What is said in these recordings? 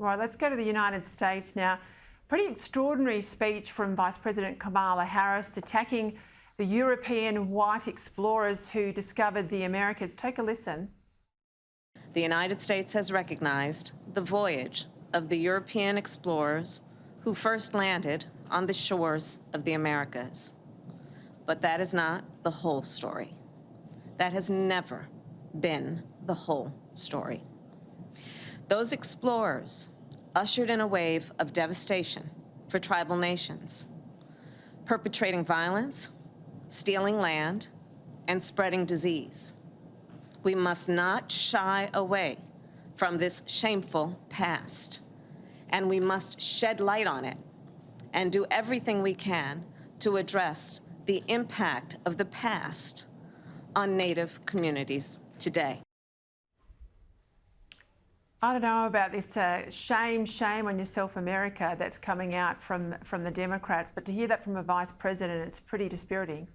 Right, let's go to the United States now. Pretty extraordinary speech from Vice President Kamala Harris attacking the European white explorers who discovered the Americas. Take a listen. The United States has recognized the voyage of the European explorers who first landed on the shores of the Americas. But that is not the whole story. That has never been the whole story. Those explorers ushered in a wave of devastation for tribal nations, perpetrating violence, stealing land, and spreading disease. We must not shy away from this shameful past, and we must shed light on it and do everything we can to address the impact of the past on Native communities today. I don't know about this shame on yourself, America, that's coming out from the Democrats, but to hear that from a vice president, it's pretty dispiriting.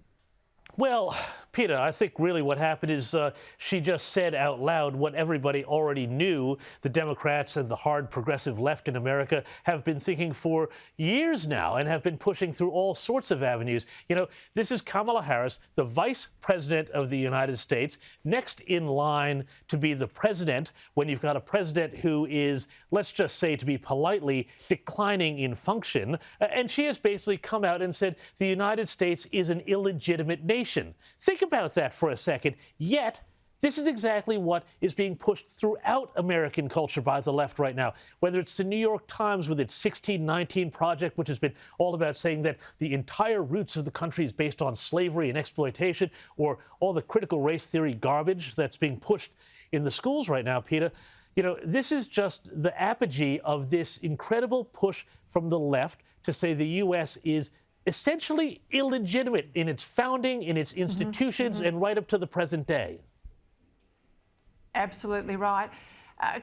Well, Peter, I think really what happened is she just said out loud what everybody already knew. The Democrats and the hard progressive left in America have been thinking for years now and have been pushing through all sorts of avenues. You know, this is Kamala Harris, the vice president of the United States, next in line to be the president when you've got a president who is, let's just say to be politely, declining in function. And she has basically come out and said the United States is an illegitimate nation. Think about that for a second. Yet, this is exactly what is being pushed throughout American culture by the left right now. Whether it's the New York Times with its 1619 Project, which has been all about saying that the entire roots of the country is based on slavery and exploitation, or all the critical race theory garbage that's being pushed in the schools right now, Peter. You know, this is just the apogee of this incredible push from the left to say the U.S. is essentially illegitimate in its founding, in its institutions, and right up to the present day. Absolutely right.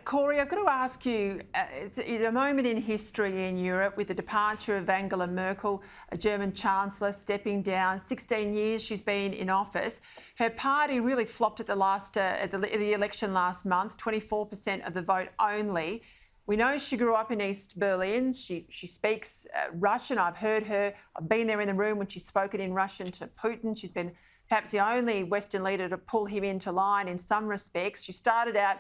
Corey, I've got to ask you, it's a moment in history in Europe with the departure of Angela Merkel, a German chancellor, stepping down. 16 years she's been in office. Her party really flopped at the election last month, 24% of the vote only. We know she grew up in East Berlin. She speaks Russian. I've heard her. I've been there in the room when she's spoken in Russian to Putin. She's been perhaps the only Western leader to pull him into line in some respects. She started out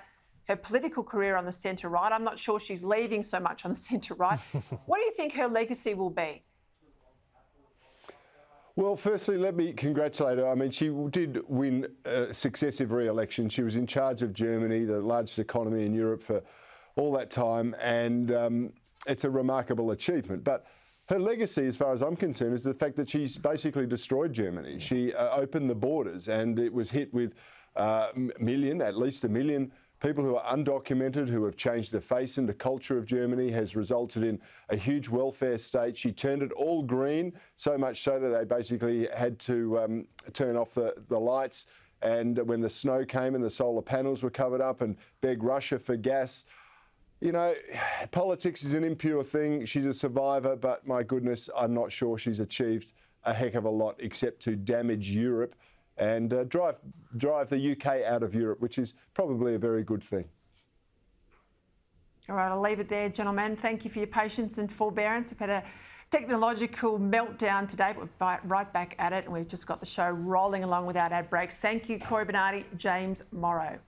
her political career on the centre-right. I'm not sure she's leaving so much on the centre-right. What do you think her legacy will be? Well, firstly, let me congratulate her. I mean, she did win successive re-elections. She was in charge of Germany, the largest economy in Europe, for all that time, and it's a remarkable achievement. But her legacy, as far as I'm concerned, is the fact that she's basically destroyed Germany. She opened the borders, and it was hit with at least a million people who are undocumented, who have changed the face and the culture of Germany, has resulted in a huge welfare state. She turned it all green, so much so that they basically had to turn off the lights, and when the snow came and the solar panels were covered up, and beg Russia for gas. You know, politics is an impure thing. She's a survivor, but my goodness, I'm not sure she's achieved a heck of a lot except to damage Europe and drive the UK out of Europe, which is probably a very good thing. All right, I'll leave it there, gentlemen. Thank you for your patience and forbearance. We've had a technological meltdown today, but we're right back at it, and we've just got the show rolling along without ad breaks. Thank you, Corey Bernardi, James Morrow.